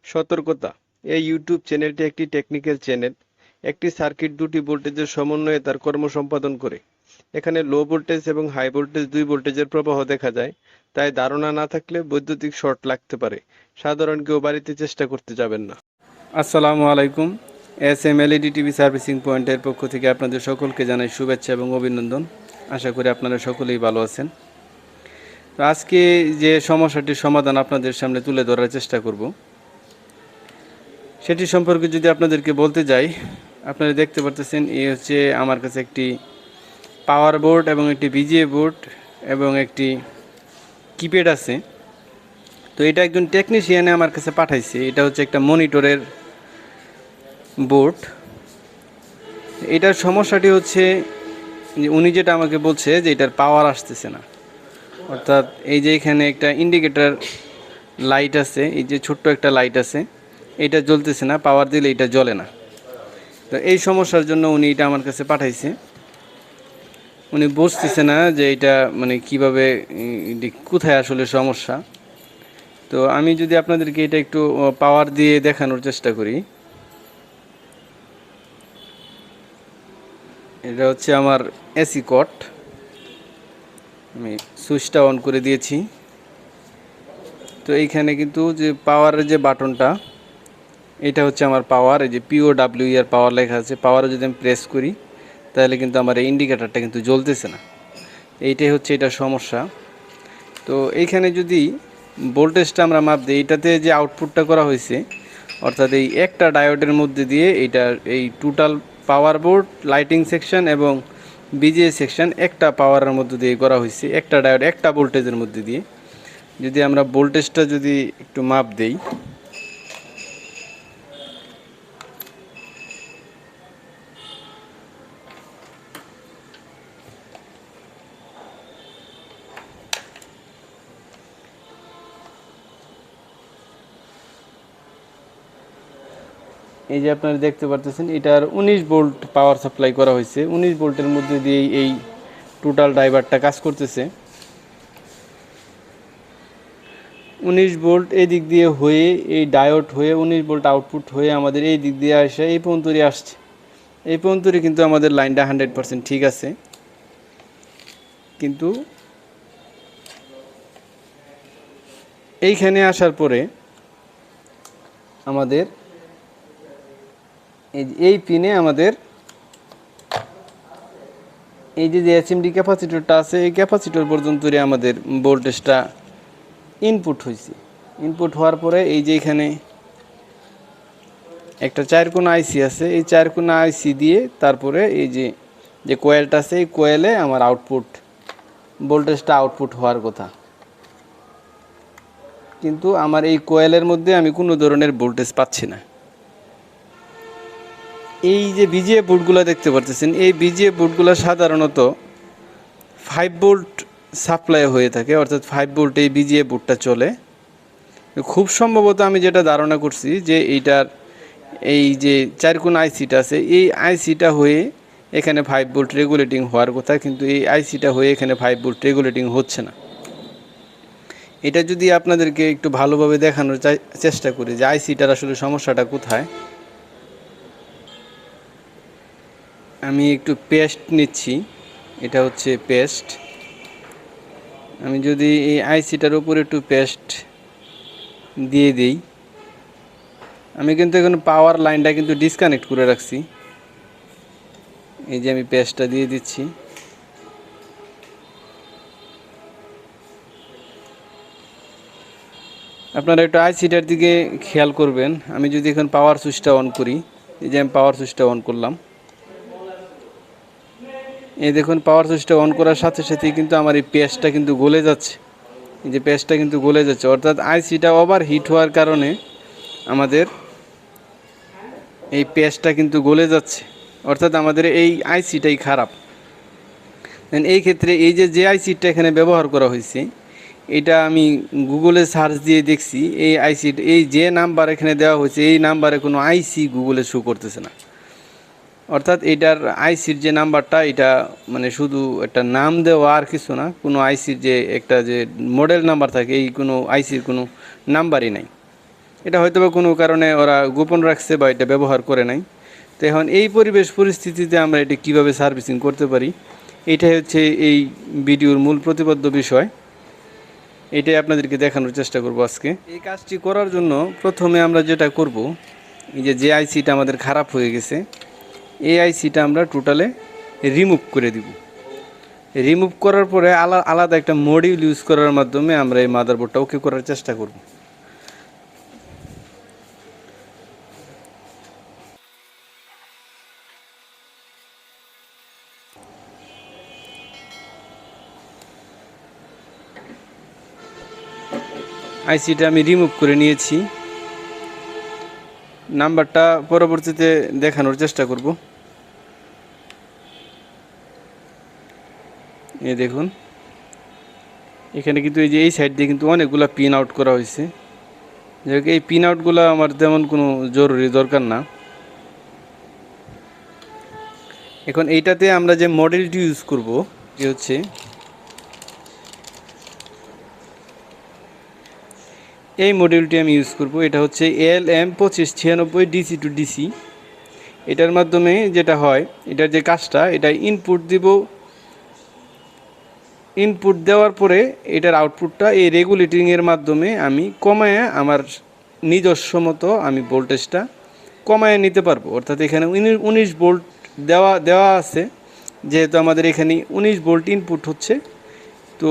সতর্কতা, এই ইউটিউব চ্যানেলটি একটি টেকনিক্যাল চ্যানেল। একটি সার্কিট দুটি ভোল্টেজের সমন্বয়ে তার কর্ম সম্পাদন করে। এখানে লো ভোল্টেজ এবং হাই ভোল্টেজ দুই ভোল্টেজের প্রবাহ দেখা যায়, তাই ধারণা না থাকলে বৈদ্যুতিক শর্ট লাগতে পারে। সাধারণ কেউ বাড়িতে চেষ্টা করতে যাবেন না। আসসালামু আলাইকুম। এস.এম.এল.ই.ডি টিভি সার্ভিসিং পয়েন্টের পক্ষ থেকে আপনাদের সকলকে জানাই শুভেচ্ছা এবং অভিনন্দন। আশা করি আপনারা সকলেই ভালো আছেন। তো আজকে যে সমস্যাটির সমাধান আপনাদের সামনে তুলে ধরার চেষ্টা করব, সেটি সম্পর্কে যদি আপনাদেরকে বলতে যাই, আপনারা দেখতে পারতেছেন এই হচ্ছে আমার কাছে একটি পাওয়ার বোর্ড এবং একটি VGA বোর্ড এবং একটি কিপ্যাড আছে। তো এটা একজন টেকনিশিয়ানে আমার কাছে পাঠাইছে। এটা হচ্ছে একটা মনিটরের বোর্ড। এটার সমস্যাটি হচ্ছে যে উনি যেটা আমাকে বলছে যে এটার পাওয়ার আসতেছে না, অর্থাৎ এই যে এখানে একটা ইন্ডিকেটর লাইট আছে, এই যে ছোট্ট একটা লাইট আছে, এটা জ্বলতেছে না, পাওয়ার দিলে এটা জ্বলে না। তো এই সমস্যার জন্য উনি এটা আমার কাছে পাঠাইছে। উনি বুঝতেছে না যে এটা মানে কিভাবে, কোথায় আসলে সমস্যা। তো আমি যদি আপনাদেরকে এটা একটু পাওয়ার দিয়ে দেখানোর চেষ্টা করি। এটা হচ্ছে আমার এসি কট। আমি সুইচটা অন করে দিয়েছি। তো এইখানে কিন্তু যে পাওয়ারের যে বাটনটা, এটা হচ্ছে আমার পাওয়ার। এই যে POWER পাওয়ার লেখা আছে। পাওয়ারে যদি আমি প্রেস করি তাহলে কিন্তু আমার এই ইন্ডিকেটারটা কিন্তু জ্বলতেছে না। এইটাই হচ্ছে এটা সমস্যা। তো এইখানে যদি ভোল্টেজটা আমরা মাপ দিই, এটাতে যে আউটপুটটা করা হয়েছে, অর্থাৎ এই একটা ডায়োডের মধ্যে দিয়ে এইটা এই total power board, lighting section এবং VGA সেকশন একটা পাওয়ারের মধ্যে দিয়ে করা হয়েছে, একটা ডায়োড একটা ভোল্টেজের মধ্যে দিয়ে। যদি আমরা ভোল্টেজটা যদি একটু মাপ দেই, এই যে আপনারা দেখতে পারতেছেন এটার 19 ভোল্ট পাওয়ার সাপ্লাই করা হয়েছে। 19 ভোল্টের মধ্যে দিয়ে এই টোটাল ড্রাইভারটা কাজ করতেছে। 19 ভোল্ট এই দিক দিয়ে হয়ে, এই ডায়োড হয়ে 19 ভোল্ট আউটপুট হয়ে আমাদের এই দিক দিয়ে আসে এই পর্যন্তই আসছে। এই পর্যন্তই কিন্তু আমাদের লাইনটা 100% ঠিক আছে। কিন্তু এইখানে আসার পরে আমাদের এই পিনে আমাদের এই যে SMD ক্যাপাসিটরটা আছে, এই ক্যাপাসিটর পর্যন্ত আমাদের ভোল্টেজটা ইনপুট হয়েছে। ইনপুট হওয়ার পরে এই যে এখানে একটা 4 কোণা আইসি আছে, এই 4 কোণা আইসি দিয়ে তারপরে এই যে কোয়েলটা আছে, এই কোয়েলে আমার আউটপুট ভোল্টেজটা আউটপুট হওয়ার কথা। কিন্তু আমার এই কোয়েলের মধ্যে আমি কোনো ধরনের ভোল্টেজ পাচ্ছি না। এই যে VGA বোর্ডগুলো দেখতে পাচ্ছেন, এই VGA বোর্ডগুলো সাধারণত 5 ভোল্ট সাপ্লাই হয়ে থাকে, অর্থাৎ 5 ভোল্ট এই VGA বোর্ডটা চলে। খুব সম্ভবত আমি যেটা ধারণা করছি যে এইটার এই যে 4 কোণ আইসিটা আছে, এই আইসিটা হয়ে এখানে 5 ভোল্ট রেগুলেটিং হওয়ার কথা, কিন্তু এই আইসিটা হয়ে এখানে 5 ভোল্ট রেগুলেটিং হচ্ছে না। এটা যদি আপনাদেরকে একটু ভালোভাবে দেখানোর চেষ্টা করি যে আইসিটার আসলে সমস্যাটা কোথায়। আমি একটু পেস্ট নিচ্ছি, এটা হচ্ছে পেস্ট। আমি যদি এই আইসিটার উপরে একটু পেস্ট দিয়ে দিই, আমি কিন্তু এখন পাওয়ার লাইনটা কিন্তু ডিসকানেক্ট করে রাখছি। এই যে আমি পেস্টটা দিয়ে দিচ্ছি। আপনারা একটু আইসিটার দিকে খেয়াল করবেন। আমি যদি এখন পাওয়ার সুইচটা অন করি, এই যে আমি পাওয়ার সুইচটা অন করলাম, এই দেখুন পাওয়ার সুইচটা অন করার সাথে সাথেই কিন্তু আমার এই পেস্টটা কিন্তু গলে যাচ্ছে। এই যে পেস্টটা কিন্তু গলে যাচ্ছে, অর্থাৎ আইসিটা ওভার হিট হওয়ার কারণে আমাদের এই পেস্টটা কিন্তু গলে যাচ্ছে, অর্থাৎ আমাদের এই আইসিটাই খারাপ। এই ক্ষেত্রে এই যে আইসিটা এখানে ব্যবহার করা হয়েছে, এটা আমি গুগলে সার্চ দিয়ে দেখছি, এই আইসি এই যে নাম্বার এখানে দেওয়া হয়েছে, এই নাম্বারে কোনো আইসি গুগলে শো করতেছে না। অর্থাৎ এটার আইসির যে নাম্বারটা, এটা মানে শুধু একটা নাম দেওয়া আর কিছু না, কোনো আইসির যে একটা যে মডেল নাম্বার থাকে, এই কোনো আইসির কোনো নাম্বারই নাই। এটা হয়তো বা কোনো কারণে ওরা গোপন রাখছে বা এটা ব্যবহার করে নাই। তো এখন এই পরিবেশ পরিস্থিতিতে আমরা এটা কীভাবে সার্ভিসিং করতে পারি, এটাই হচ্ছে এই ভিডিওর মূল প্রতিপাদ্য বিষয়। এটাই আপনাদেরকে দেখানোর চেষ্টা করব আজকে। এই কাজটি করার জন্য প্রথমে আমরা যেটা করব, এই যে আইসিটা আমাদের খারাপ হয়ে গেছে, এই আইসিটা আমরা টোটালে রিমুভ করে দিব। রিমুভ করার পরে আলাদা একটা মডিউল ইউজ করার মাধ্যমে আমরা এই মাদারবোর্ডটা ওকে করার চেষ্টা করব। আইসিটা আমি রিমুভ করে নিয়েছি, নাম্বারটা পরবর্তীতে দেখানোর চেষ্টা করব। এই দেখুন এখানে কিন্তু এই যে এই সাইড দিয়ে কিন্তু অনেকগুলো পিন আউট করা হয়েছে। যাই হোক, এই পিন আউটগুলো আমার তেমন কোনো জরুরি দরকার না। এখন এইটাতে আমরা যে মডেলটি ইউজ করব, যে হচ্ছে এই মডিউলটি আমি ইউজ করব। এটা হচ্ছে LM2596 DC টু DC। এটার মাধ্যমে যেটা হয়, এটার যে কাজটা, এটা ইনপুট দিব। ইনপুট দেওয়ার পরে এটার আউটপুটটা এই রেগুলেটিংয়ের মাধ্যমে আমি কমায় আমার নিজস্ব মতো আমি ভোল্টেজটা কমায় নিতে পারবো। অর্থাৎ এখানে 19 ভোল্ট দেওয়া আছে, যেহেতু আমাদের এখানে 19 ভোল্ট ইনপুট হচ্ছে, তো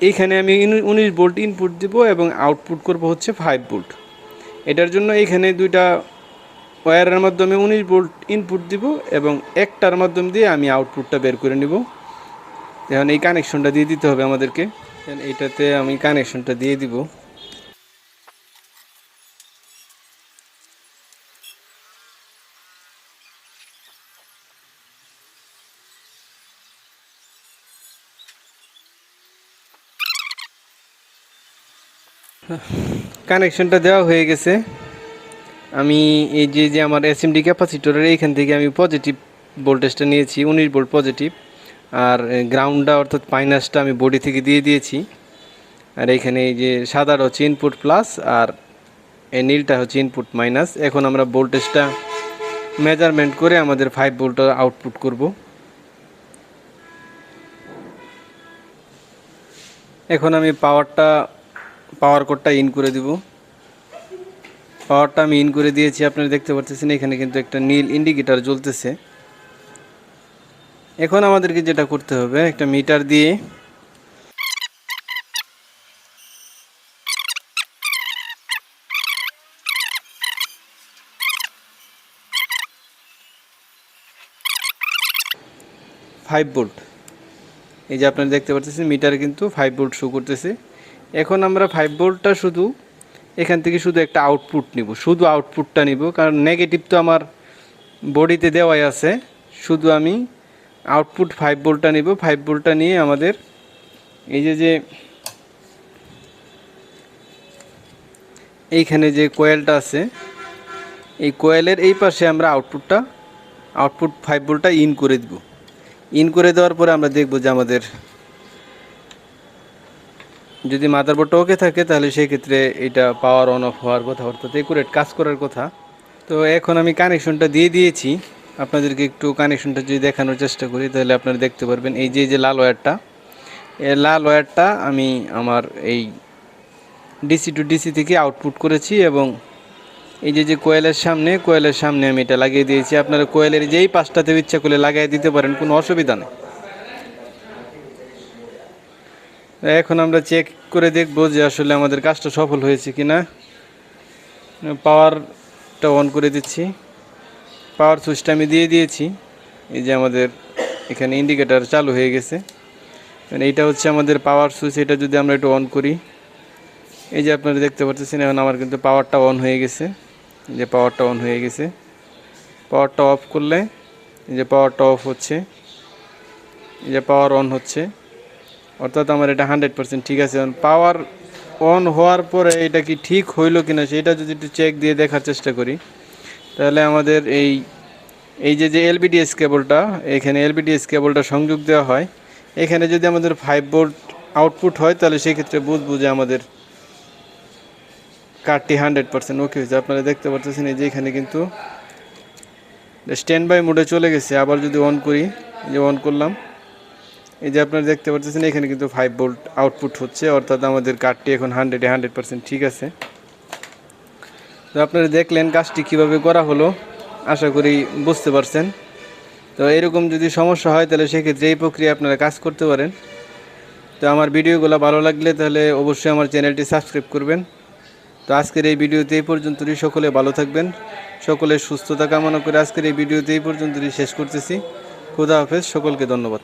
এইখানে আমি 19 ভোল্ট ইনপুট দিব এবং আউটপুট করব হচ্ছে 5 ভোল্ট। এটার জন্য এইখানে দুইটা ওয়্যারের মাধ্যমে 19 ভোল্ট ইনপুট দিব এবং একটার মাধ্যম দিয়ে আমি আউটপুটটা বের করে নিব। এখন এই কানেকশনটা দিয়ে দিতে হবে আমাদেরকে। এইটাতে আমি কানেকশনটা দিয়ে দিব। কানেকশনটা দেওয়া হয়ে গেছে। আমি এই যে আমার এসএমডি ক্যাপাসিটরের এইখান থেকে আমি পজিটিভ ভোল্টেজটা নিয়েছি, 19 ভোল্ট পজিটিভ, আর গ্রাউন্ডটা অর্থাৎ মাইনাসটা আমি বডি থেকে দিয়ে দিয়েছি। আর এইখানে এই যে সাদাটা হচ্ছে ইনপুট প্লাস আর এই নীলটা হচ্ছে ইনপুট মাইনাস। এখন আমরা ভোল্টেজটা মেজারমেন্ট করে আমাদের 5 ভোল্ট আউটপুট করব। এখন আমি পাওয়ার কোডটা ইন করে দিব। পাওয়ারটা আমি ইন করে দিয়েছি, আপনারা দেখতে পাচ্ছেন এখানে কিন্তু একটা নীল ইন্ডিকেটর জ্বলতেছে। এখন আমাদেরকে যেটা করতে হবে, একটা মিটার দিয়ে ফাইভ ভোল্ট, এই যে আপনারা দেখতে পাচ্ছেন মিটারে কিন্তু 5 ভোল্ট শো করতেছে। এখন আমরা 5 ভোল্টটা শুধু এখান থেকে শুধু একটা আউটপুট নিব, শুধু আউটপুটটা নিব, কারণ নেগেটিভ তো আমার বডিতে দেওয়াই আছে। শুধু আমি আউটপুট 5 ভোল্টটা নিব। 5 ভোল্টটা নিয়ে আমাদের এই যে এইখানে যে কোয়েলটা আছে, এই কোয়েলের এই পাশে আমরা আউটপুট 5 ভোল্টটা ইন করে দিব। ইন করে দেওয়ার পরে আমরা দেখব যে আমাদের যদি মাদারবোর্ডটা ওকে থাকে, তাহলে সেই ক্ষেত্রে এটা পাওয়ার অন অফ হওয়ার কথা, অর্থাৎ একুরেট কাজ করার কথা। তো এখন আমি কানেকশনটা দিয়ে দিয়েছি। আপনাদেরকে একটু কানেকশনটা যদি দেখানোর চেষ্টা করি, তাহলে আপনারা দেখতে পারবেন এই যে লাল ওয়্যারটা, এই লাল ওয়্যারটা আমি আমার এই ডিসি টু ডিসি থেকে আউটপুট করেছি এবং এই যে কোয়েলের সামনে আমি এটা লাগিয়ে দিয়েছি। আপনারা কোয়েলের যেই পাশটাতে ইচ্ছা করলে লাগিয়ে দিতে পারেন, কোনো অসুবিধা নেই। এখন আমরা চেক করে দেখব যে আসলে আমাদের কাজটা সফল হয়েছে কিনা। পাওয়ারটা অন করে দিচ্ছি, পাওয়ার সুইচটা আমি দিয়ে দিয়েছি। এই যে আমাদের এখানে ইন্ডিকেটর চালু হয়ে গেছে। এইটা হচ্ছে আমাদের পাওয়ার সুইচ। এটা যদি আমরা একটু অন করি, এই যে আপনারা দেখতে পাচ্ছেন এখন আমার কিন্তু পাওয়ারটা অন হয়ে গেছে। এই যে পাওয়ারটা অন হয়ে গেছে। পাওয়ারটা অফ করলে এই যে পাওয়ারটা অফ হচ্ছে, এই যে পাওয়ার অন হচ্ছে, অর্থাৎ আমার এটা 100% ঠিক আছে। পাওয়ার অন হওয়ার পরে এটা কি ঠিক হইলো কিনা সেটা যদি একটু চেক দিয়ে দেখার চেষ্টা করি, তাহলে আমাদের এই যে এলবিডিএস কেবলটা, এখানে এলবিডিএস কেবলটা সংযোগ দেওয়া হয়। এখানে যদি আমাদের 5 ভোল্ট আউটপুট হয়, তাহলে সেই ক্ষেত্রে বুঝবো যে আমাদের কার্ডটি 100% ওকে হয়েছে। আপনারা দেখতে পাচ্ছেন এই যে এখানে কিন্তু স্ট্যান্ড বাই মোডে চলে গেছে। আবার যদি অন করি, যে অন করলাম, এই যে আপনারা দেখতে পাচ্ছেন এখানে কিন্তু 5 ভোল্ট আউটপুট হচ্ছে, অর্থাৎ আমাদের কার্ডটি এখন 100% ঠিক আছে। তো আপনারা দেখলেন কাজটি কিভাবে করা হলো, আশা করি বুঝতে পারছেন। তো এরকম যদি সমস্যা হয় তাহলে সেক্ষেত্রে এই প্রক্রিয়া আপনারা কাজ করতে পারেন। তো আমার ভিডিওগুলো ভালো লাগলে তাহলে অবশ্যই আমার চ্যানেলটি সাবস্ক্রাইব করবেন। তো আজকের এই ভিডিওতে এই পর্যন্তই। সকলে ভালো থাকবেন, সকলের সুস্থতা কামনা করে আজকের এই ভিডিওতে এই পর্যন্তই শেষ করতেছি। খোদা হাফেজ, সকলকে ধন্যবাদ।